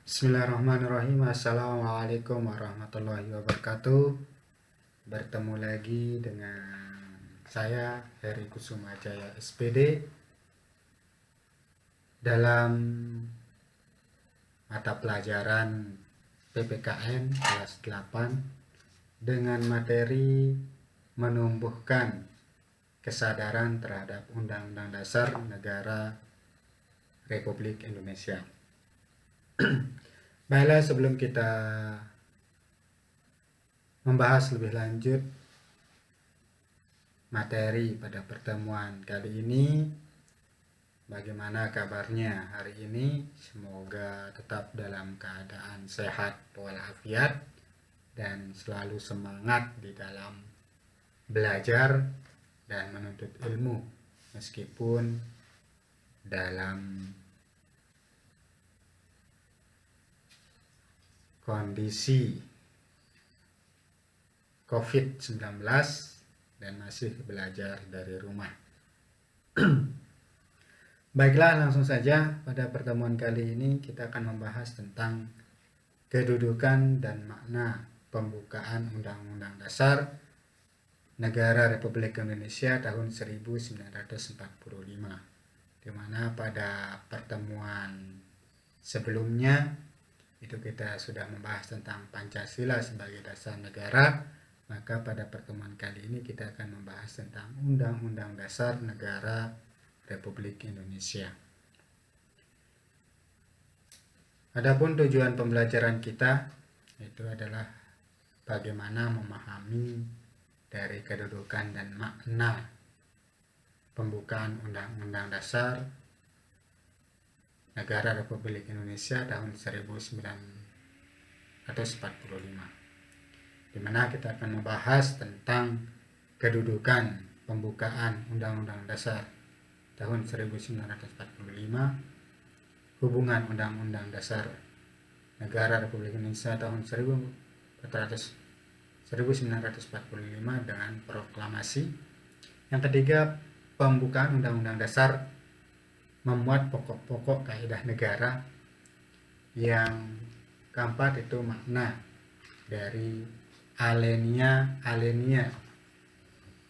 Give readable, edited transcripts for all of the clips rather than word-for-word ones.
Bismillahirrahmanirrahim. Assalamualaikum warahmatullahi wabarakatuh. Bertemu lagi dengan saya Heri Kusuma Jaya SPD dalam mata pelajaran PPKN kelas 8 dengan materi menumbuhkan kesadaran terhadap Undang-Undang Dasar Negara Republik Indonesia. Baiklah, sebelum kita membahas lebih lanjut materi pada pertemuan kali ini, bagaimana kabarnya hari ini? Semoga tetap dalam keadaan sehat walafiat dan selalu semangat di dalam belajar dan menuntut ilmu meskipun dalam kondisi COVID-19 dan masih belajar dari rumah. Baiklah, langsung saja pada pertemuan kali ini kita akan membahas tentang kedudukan dan makna pembukaan Undang-Undang Dasar Negara Republik Indonesia tahun 1945, di mana pada pertemuan sebelumnya itu kita sudah membahas tentang Pancasila sebagai dasar negara. Maka pada pertemuan kali ini kita akan membahas tentang Undang-Undang Dasar Negara Republik Indonesia. Adapun tujuan pembelajaran kita itu adalah bagaimana memahami dari kedudukan dan makna pembukaan Undang-Undang Dasar Negara Republik Indonesia tahun 1945, di mana kita akan membahas tentang kedudukan pembukaan Undang-Undang Dasar tahun 1945, hubungan Undang-Undang Dasar Negara Republik Indonesia tahun 1945 dengan proklamasi. Yang ketiga, pembukaan Undang-Undang Dasar memuat pokok-pokok kaidah negara. Yang keempat itu makna dari alenia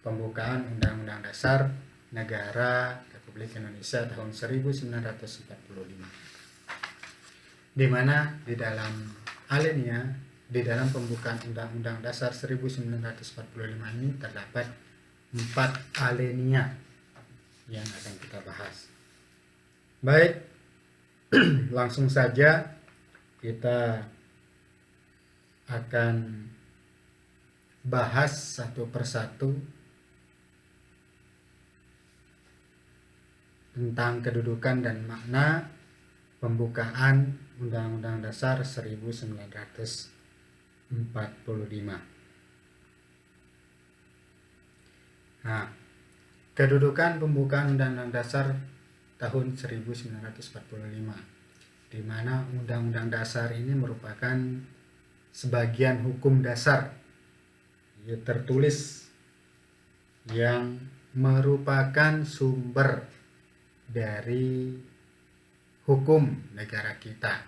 pembukaan Undang-Undang Dasar Negara Republik Indonesia tahun 1945, di mana di dalam alenia, di dalam pembukaan Undang-Undang Dasar 1945 ini terdapat 4 alenia yang akan kita bahas. Baik, langsung saja kita akan bahas satu persatu tentang kedudukan dan makna pembukaan Undang-Undang Dasar 1945. Nah, kedudukan pembukaan Undang-Undang Dasar tahun 1945, di mana Undang-Undang Dasar ini merupakan sebagian hukum dasar tertulis yang merupakan sumber dari hukum negara kita.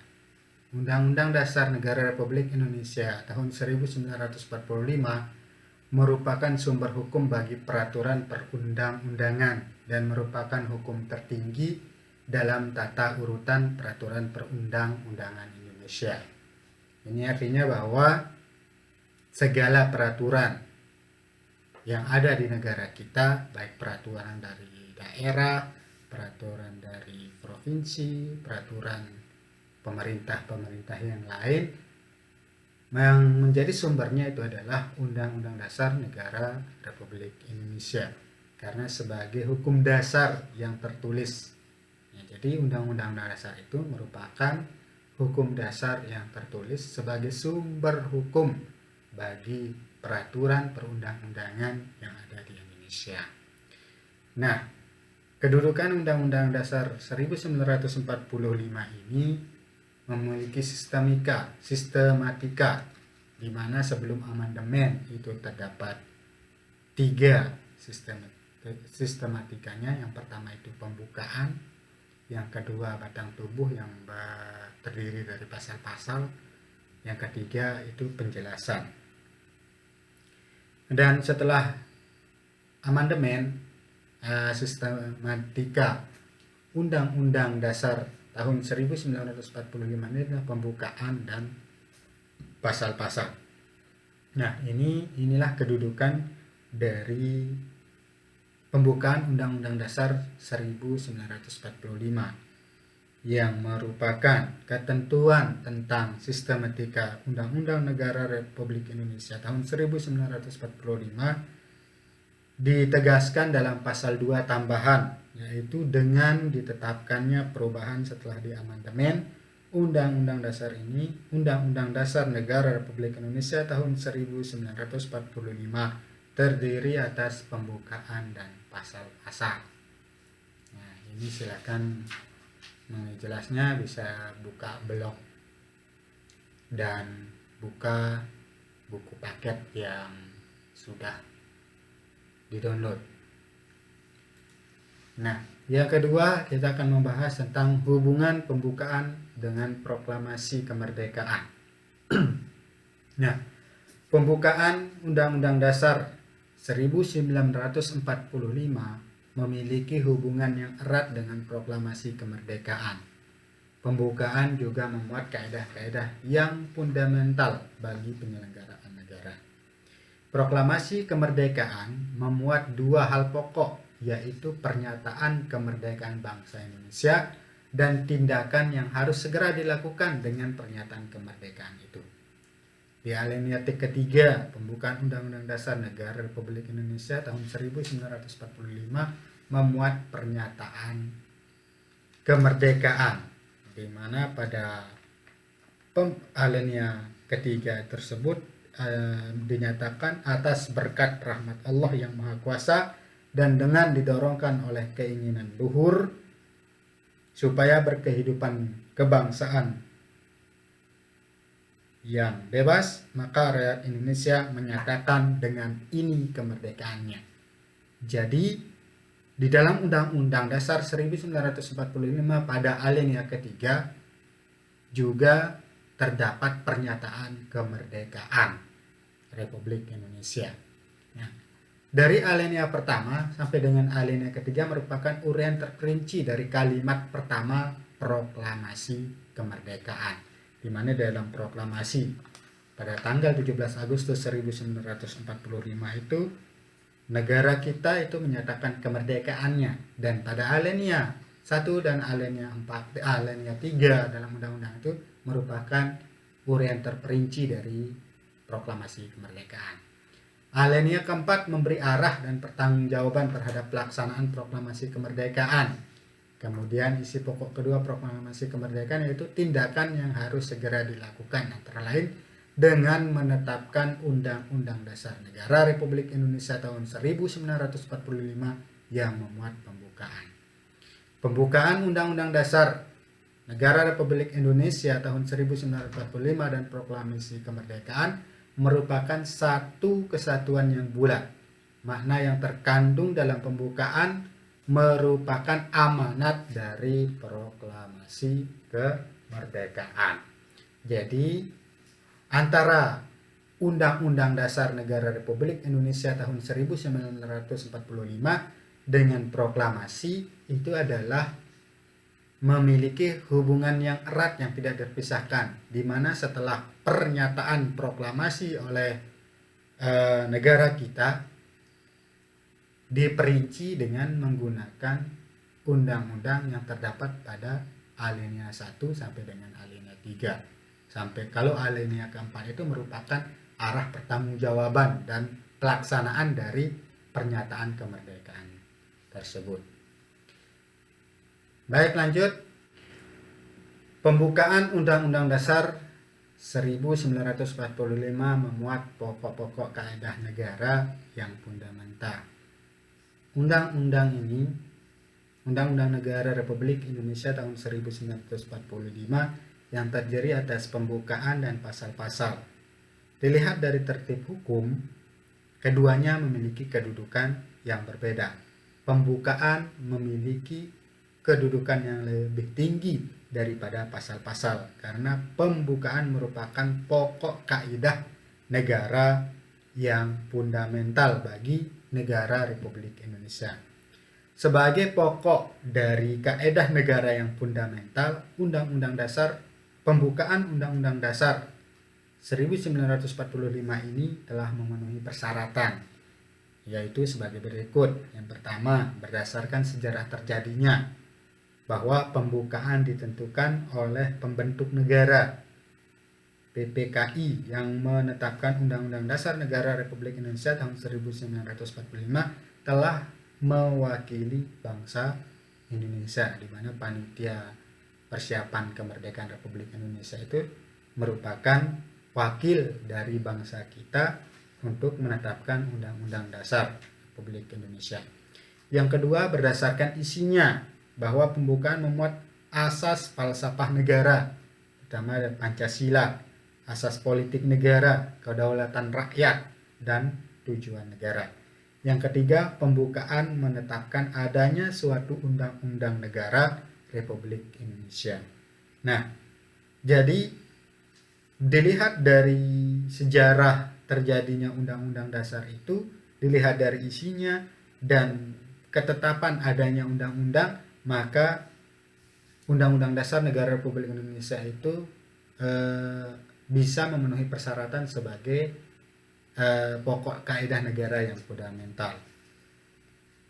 Undang-Undang Dasar Negara Republik Indonesia tahun 1945 merupakan sumber hukum bagi peraturan perundang-undangan dan merupakan hukum tertinggi dalam tata urutan peraturan perundang-undangan Indonesia. Ini artinya bahwa segala peraturan yang ada di negara kita, baik peraturan dari daerah, peraturan dari provinsi, peraturan pemerintah yang lain, yang menjadi sumbernya itu adalah Undang-Undang Dasar Negara Republik Indonesia, karena sebagai hukum dasar yang tertulis. Jadi Undang-Undang Dasar itu merupakan hukum dasar yang tertulis sebagai sumber hukum bagi peraturan perundang-undangan yang ada di Indonesia. Nah, kedudukan Undang-Undang Dasar 1945 ini memiliki sistematika, di mana sebelum amandemen itu terdapat 3 sistematikanya. Yang pertama itu pembukaan, yang kedua batang tubuh, yang terdiri dari pasal-pasal. Yang ketiga itu penjelasan. Dan setelah amandemen sistematika Undang-Undang Dasar tahun 1945 ini adalah pembukaan dan pasal-pasal. Nah, inilah kedudukan dari pembukaan Undang-Undang Dasar 1945 yang merupakan ketentuan tentang sistematika Undang-Undang Negara Republik Indonesia tahun 1945 ditegaskan dalam pasal 2 tambahan, yaitu dengan ditetapkannya perubahan setelah diamandemen Undang-Undang Dasar ini, Undang-Undang Dasar Negara Republik Indonesia tahun 1945 terdiri atas pembukaan dan pasal-pasal. Nah, ini silakan jelasnya bisa buka blog dan buka buku paket yang sudah di-download. Nah, yang kedua kita akan membahas tentang hubungan pembukaan dengan proklamasi kemerdekaan. Nah, pembukaan Undang-Undang Dasar 1945 memiliki hubungan yang erat dengan proklamasi kemerdekaan. Pembukaan juga memuat kaedah-kaedah yang fundamental bagi penyelenggaraan negara. Proklamasi kemerdekaan memuat dua hal pokok, yaitu pernyataan kemerdekaan bangsa Indonesia dan tindakan yang harus segera dilakukan dengan pernyataan kemerdekaan itu. Di alinea ketiga pembukaan Undang-Undang Dasar Negara Republik Indonesia tahun 1945 memuat pernyataan kemerdekaan, di mana pada alinea ketiga tersebut dinyatakan atas berkat rahmat Allah yang Maha Kuasa dan dengan didorongkan oleh keinginan luhur supaya berkehidupan kebangsaan yang bebas, maka rakyat Indonesia menyatakan dengan ini kemerdekaannya. Jadi di dalam Undang-Undang Dasar 1945 pada alinea ketiga juga terdapat pernyataan kemerdekaan Republik Indonesia. Nah, dari alinea pertama sampai dengan alinea ketiga merupakan uraian terperinci dari kalimat pertama proklamasi kemerdekaan, di mana dalam proklamasi pada tanggal 17 Agustus 1945 itu negara kita itu menyatakan kemerdekaannya, dan pada alinea 1 dan alinea 4, alinea 3 dalam undang-undang itu merupakan uraian terperinci dari proklamasi kemerdekaan. Alinea keempat memberi arah dan pertanggungjawaban terhadap pelaksanaan proklamasi kemerdekaan. Kemudian isi pokok kedua proklamasi kemerdekaan yaitu tindakan yang harus segera dilakukan, antara lain dengan menetapkan Undang-Undang Dasar Negara Republik Indonesia tahun 1945 yang memuat pembukaan. Pembukaan Undang-Undang Dasar Negara Republik Indonesia tahun 1945 dan proklamasi kemerdekaan merupakan satu kesatuan yang bulat. Makna yang terkandung dalam pembukaan merupakan amanat dari proklamasi kemerdekaan. Jadi antara Undang-Undang Dasar Negara Republik Indonesia tahun 1945 dengan proklamasi itu adalah memiliki hubungan yang erat yang tidak terpisahkan, di mana setelah pernyataan proklamasi oleh negara kita diperinci dengan menggunakan undang-undang yang terdapat pada alinea 1 sampai dengan alinea 3. Sampai kalau alinea keempat itu merupakan arah pertanggungjawaban dan pelaksanaan dari pernyataan kemerdekaan tersebut. Baik, lanjut. Pembukaan Undang-Undang Dasar 1945 memuat pokok-pokok kaedah negara yang fundamental. Undang-undang ini, Undang-Undang Negara Republik Indonesia tahun 1945 yang terdiri atas pembukaan dan pasal-pasal. Dilihat dari tertib hukum, keduanya memiliki kedudukan yang berbeda. Pembukaan memiliki kedudukan yang lebih tinggi daripada pasal-pasal, karena pembukaan merupakan pokok kaidah negara yang fundamental bagi negara Republik Indonesia. Sebagai pokok dari kaidah negara yang fundamental, Undang-Undang Dasar, pembukaan Undang-Undang Dasar 1945 ini telah memenuhi persyaratan, yaitu sebagai berikut. Yang pertama, berdasarkan sejarah terjadinya, bahwa pembukaan ditentukan oleh pembentuk negara PPKI yang menetapkan Undang-Undang Dasar Negara Republik Indonesia tahun 1945 telah mewakili bangsa Indonesia, di mana panitia persiapan kemerdekaan Republik Indonesia itu merupakan wakil dari bangsa kita untuk menetapkan Undang-Undang Dasar Republik Indonesia. Yang kedua, berdasarkan isinya, bahwa pembukaan memuat asas falsafah negara, pertama ada Pancasila, asas politik negara, kedaulatan rakyat, dan tujuan negara. Yang ketiga, pembukaan menetapkan adanya suatu undang-undang negara Republik Indonesia. Nah, jadi dilihat dari sejarah terjadinya Undang-Undang Dasar itu, dilihat dari isinya dan ketetapan adanya undang-undang, maka Undang-Undang Dasar Negara Republik Indonesia itu bisa memenuhi persyaratan sebagai pokok kaidah negara yang fundamental.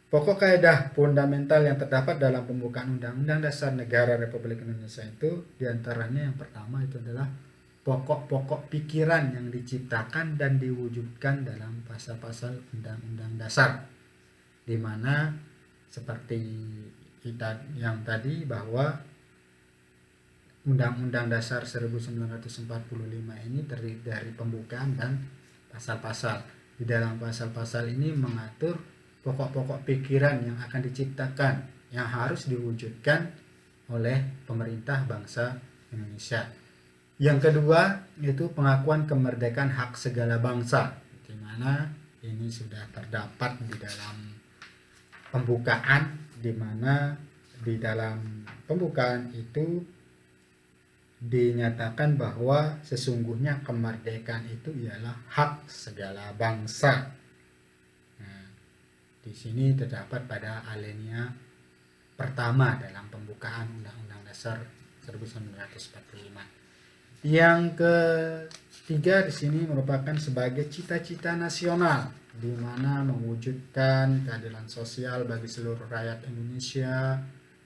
Pokok kaidah fundamental yang terdapat dalam pembukaan Undang-Undang Dasar Negara Republik Indonesia itu diantaranya yang pertama itu adalah pokok-pokok pikiran yang diciptakan dan diwujudkan dalam pasal-pasal Undang-Undang Dasar, di mana seperti kita yang tadi bahwa Undang-Undang Dasar 1945 ini terdiri dari pembukaan dan pasal-pasal. Di dalam pasal-pasal ini mengatur pokok-pokok pikiran yang akan diciptakan, yang harus diwujudkan oleh pemerintah bangsa Indonesia. Yang kedua yaitu pengakuan kemerdekaan hak segala bangsa, di mana ini sudah terdapat di dalam pembukaan, di mana di dalam pembukaan itu dinyatakan bahwa sesungguhnya kemerdekaan itu ialah hak segala bangsa. Nah, di sini terdapat pada alinea pertama dalam pembukaan Undang-Undang Dasar 1945. Yang ketiga di sini merupakan sebagai cita-cita nasional, di mana mewujudkan keadilan sosial bagi seluruh rakyat Indonesia,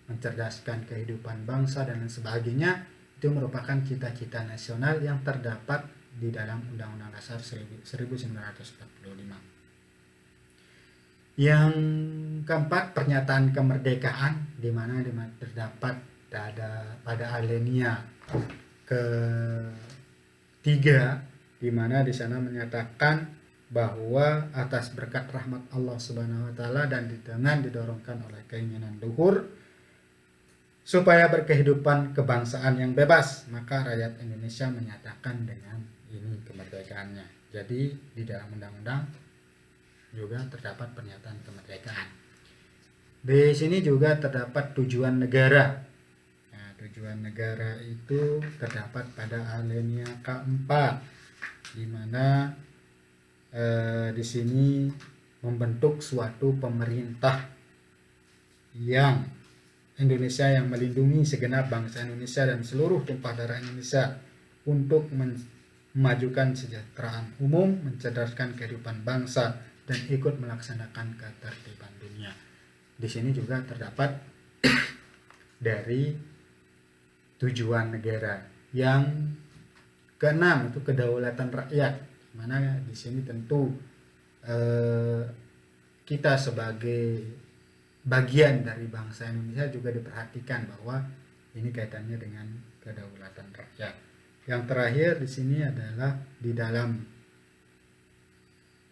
mencerdaskan kehidupan bangsa dan lain sebagainya. Itu merupakan cita-cita nasional yang terdapat di dalam Undang-Undang Dasar 1945. Yang keempat, pernyataan kemerdekaan, di mana terdapat pada alinea ketiga, di mana di sana menyatakan bahwa atas berkat rahmat Allah Subhanahu wa taala dan dengan didorongkan oleh keinginan luhur supaya berkehidupan kebangsaan yang bebas, maka rakyat Indonesia menyatakan dengan ini kemerdekaannya. Jadi di dalam undang-undang juga terdapat pernyataan kemerdekaan. Di sini juga terdapat tujuan negara. Nah, tujuan negara itu terdapat pada alinea keempat, di mana di sini membentuk suatu pemerintah yang Indonesia yang melindungi segenap bangsa Indonesia dan seluruh tumpah darah Indonesia untuk memajukan kesejahteraan umum, mencerdaskan kehidupan bangsa, dan ikut melaksanakan ketertiban dunia. Di sini juga terdapat dari tujuan negara. Yang keenam itu kedaulatan rakyat, mana di sini tentu kita sebagai bagian dari bangsa Indonesia juga diperhatikan bahwa ini kaitannya dengan kedaulatan rakyat. Yang terakhir di sini adalah di dalam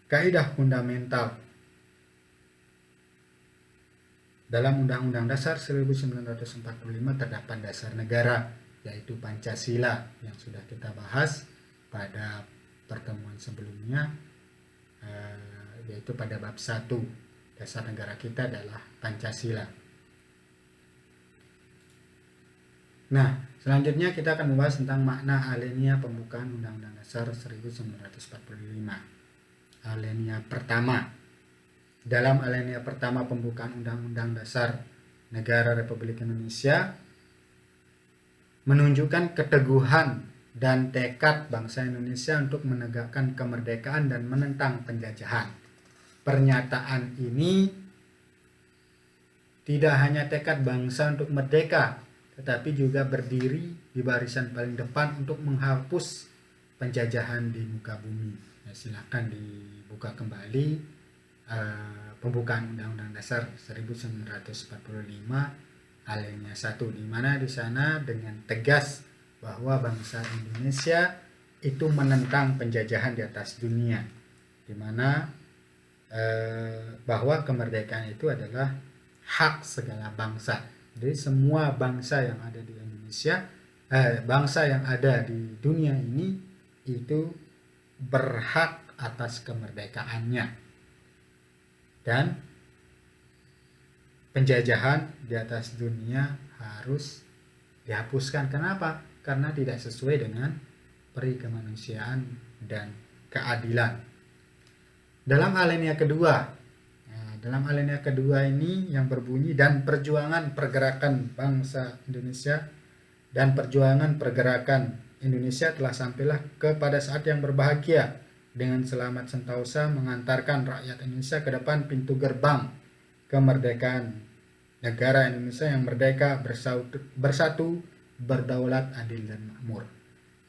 kaidah fundamental dalam Undang-Undang Dasar 1945 terdapat dasar negara, yaitu Pancasila yang sudah kita bahas pada pertemuan sebelumnya, yaitu pada bab 1. Dasar negara kita adalah Pancasila. Nah, selanjutnya kita akan membahas tentang makna alinea pembukaan Undang-Undang Dasar 1945. Alinea pertama. Dalam alinea pertama pembukaan Undang-Undang Dasar Negara Republik Indonesia menunjukkan keteguhan dan tekad bangsa Indonesia untuk menegakkan kemerdekaan dan menentang penjajahan. Pernyataan ini tidak hanya tekad bangsa untuk merdeka, tetapi juga berdiri di barisan paling depan untuk menghapus penjajahan di muka bumi. Nah, silakan dibuka kembali pembukaan Undang-Undang Dasar 1945 alinea 1, di mana di sana dengan tegas bahwa bangsa Indonesia itu menentang penjajahan di atas dunia, di mana bahwa kemerdekaan itu adalah hak segala bangsa. Jadi semua bangsa yang ada di Indonesia, bangsa yang ada di dunia ini itu berhak atas kemerdekaannya, dan penjajahan di atas dunia harus dihapuskan. Kenapa? Karena tidak sesuai dengan peri kemanusiaan dan keadilan. Dalam alinea kedua, ini yang berbunyi, dan perjuangan pergerakan bangsa Indonesia dan perjuangan pergerakan Indonesia telah sampailah kepada saat yang berbahagia dengan selamat sentosa mengantarkan rakyat Indonesia ke depan pintu gerbang kemerdekaan negara Indonesia yang merdeka, bersatu, berdaulat, adil, dan makmur.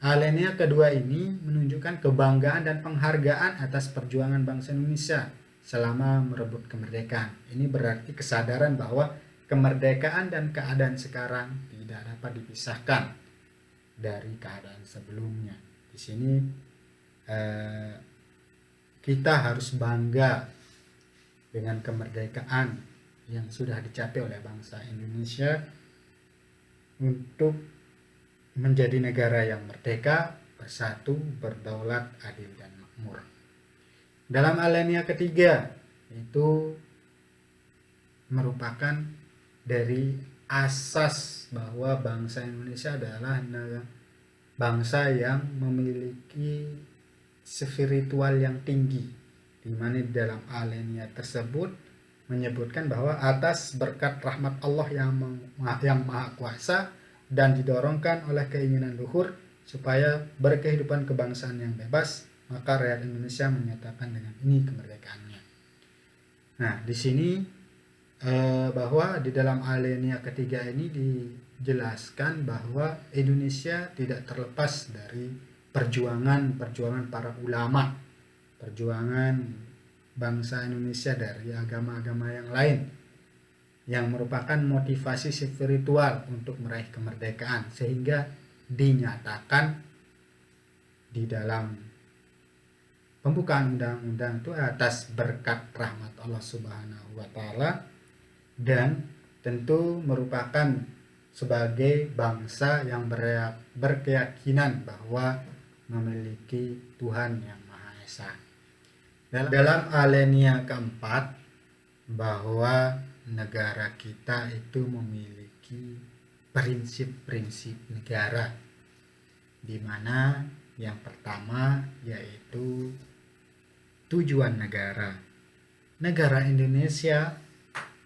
Alinea kedua ini menunjukkan kebanggaan dan penghargaan atas perjuangan bangsa Indonesia selama merebut kemerdekaan. Ini berarti kesadaran bahwa kemerdekaan dan keadaan sekarang tidak dapat dipisahkan dari keadaan sebelumnya. Di sini kita harus bangga dengan kemerdekaan yang sudah dicapai oleh bangsa Indonesia untuk menjadi negara yang merdeka, bersatu, berdaulat, adil, dan makmur. Dalam alinea ketiga, itu merupakan dari asas bahwa bangsa Indonesia adalah bangsa yang memiliki spiritual yang tinggi, di mana di dalam alinea tersebut menyebutkan bahwa atas berkat rahmat Allah yang maha kuasa dan didorongkan oleh keinginan luhur supaya berkehidupan kebangsaan yang bebas, maka rakyat Indonesia menyatakan dengan ini kemerdekaannya. Nah, di sini bahwa di dalam alinea ketiga ini dijelaskan bahwa Indonesia tidak terlepas dari perjuangan para ulama, perjuangan bangsa Indonesia dari agama-agama yang lain, yang merupakan motivasi spiritual untuk meraih kemerdekaan, sehingga dinyatakan di dalam pembukaan undang-undang itu atas berkat rahmat Allah Subhanahu wa Ta'ala, dan tentu merupakan sebagai bangsa yang berkeyakinan bahwa memiliki Tuhan yang Maha Esa. Dalam alinea keempat, bahwa negara kita itu memiliki prinsip-prinsip negara, di mana yang pertama yaitu tujuan negara. Negara Indonesia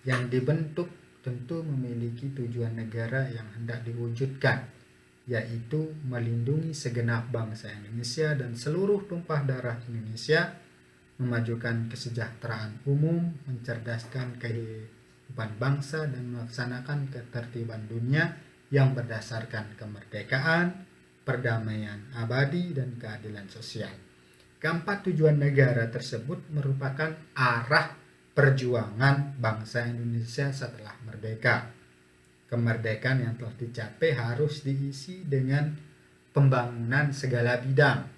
yang dibentuk tentu memiliki tujuan negara yang hendak diwujudkan, yaitu melindungi segenap bangsa Indonesia dan seluruh tumpah darah Indonesia, memajukan kesejahteraan umum, mencerdaskan kehidupan bangsa, dan melaksanakan ketertiban dunia yang berdasarkan kemerdekaan, perdamaian abadi, dan keadilan sosial. Keempat tujuan negara tersebut merupakan arah perjuangan bangsa Indonesia setelah merdeka. Kemerdekaan yang telah dicapai harus diisi dengan pembangunan segala bidang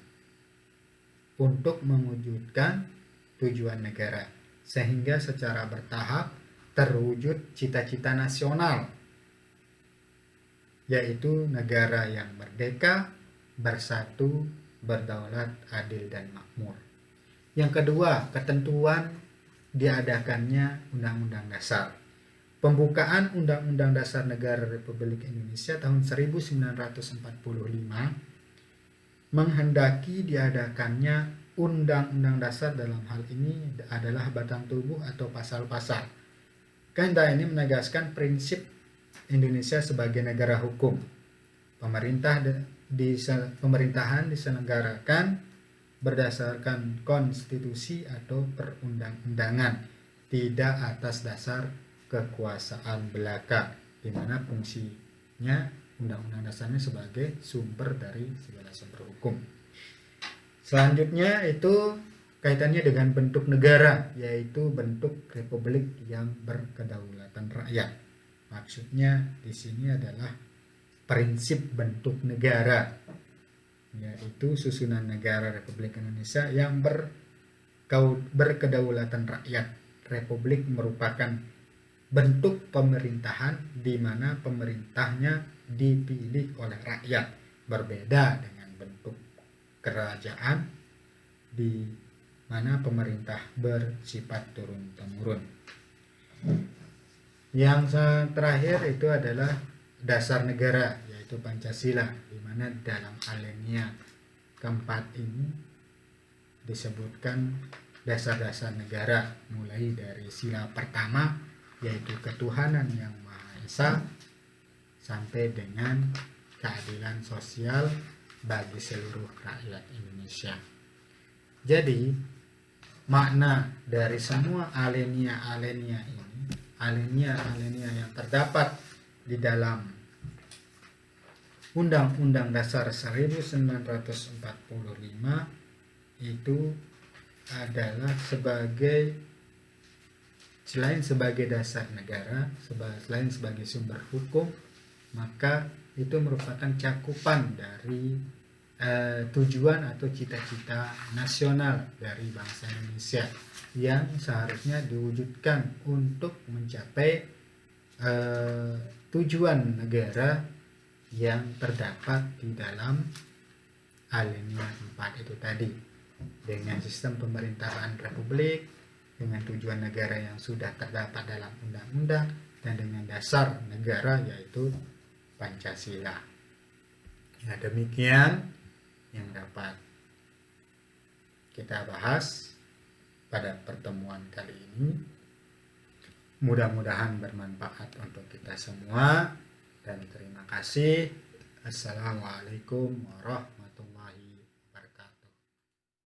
untuk mewujudkan tujuan negara, sehingga secara bertahap terwujud cita-cita nasional, yaitu negara yang merdeka, bersatu, berdaulat, adil, dan makmur. Yang kedua, ketentuan diadakannya Undang-Undang Dasar. Pembukaan Undang-Undang Dasar Negara Republik Indonesia tahun 1945 menghendaki diadakannya Undang-Undang Dasar. Dalam hal ini adalah batang tubuh atau pasal-pasal. Kehendak ini menegaskan prinsip Indonesia sebagai negara hukum. Pemerintahan diselenggarakan berdasarkan konstitusi atau perundang-undangan, tidak atas dasar kekuasaan belaka, di mana fungsinya undang-undang dasarnya sebagai sumber dari segala sumber hukum. Selanjutnya itu kaitannya dengan bentuk negara, yaitu bentuk republik yang berkedaulatan rakyat. Maksudnya di sini adalah prinsip bentuk negara, yaitu susunan negara Republik Indonesia yang berkedaulatan rakyat. Republik merupakan bentuk pemerintahan di mana pemerintahnya dipilih oleh rakyat, berbeda dengan bentuk kerajaan di mana pemerintah bersifat turun-temurun. Yang terakhir itu adalah dasar negara, yaitu Pancasila, di mana dalam alinea keempat ini disebutkan dasar-dasar negara, mulai dari sila pertama yaitu ketuhanan yang Maha Esa sampai dengan keadilan sosial bagi seluruh rakyat Indonesia. Jadi makna dari semua alinea ini, alinea yang terdapat di dalam Undang-Undang Dasar 1945 itu adalah selain sebagai dasar negara, selain sebagai sumber hukum, maka itu merupakan cakupan dari tujuan atau cita-cita nasional dari bangsa Indonesia yang seharusnya diwujudkan untuk mencapai tujuan negara yang terdapat di dalam alinea 4 itu tadi, dengan sistem pemerintahan republik, dengan tujuan negara yang sudah terdapat dalam undang-undang, dan dengan dasar negara yaitu Pancasila. Ya, demikian yang dapat kita bahas pada pertemuan kali ini. Mudah-mudahan bermanfaat untuk kita semua, dan terima kasih. Assalamualaikum warahmatullahi wabarakatuh.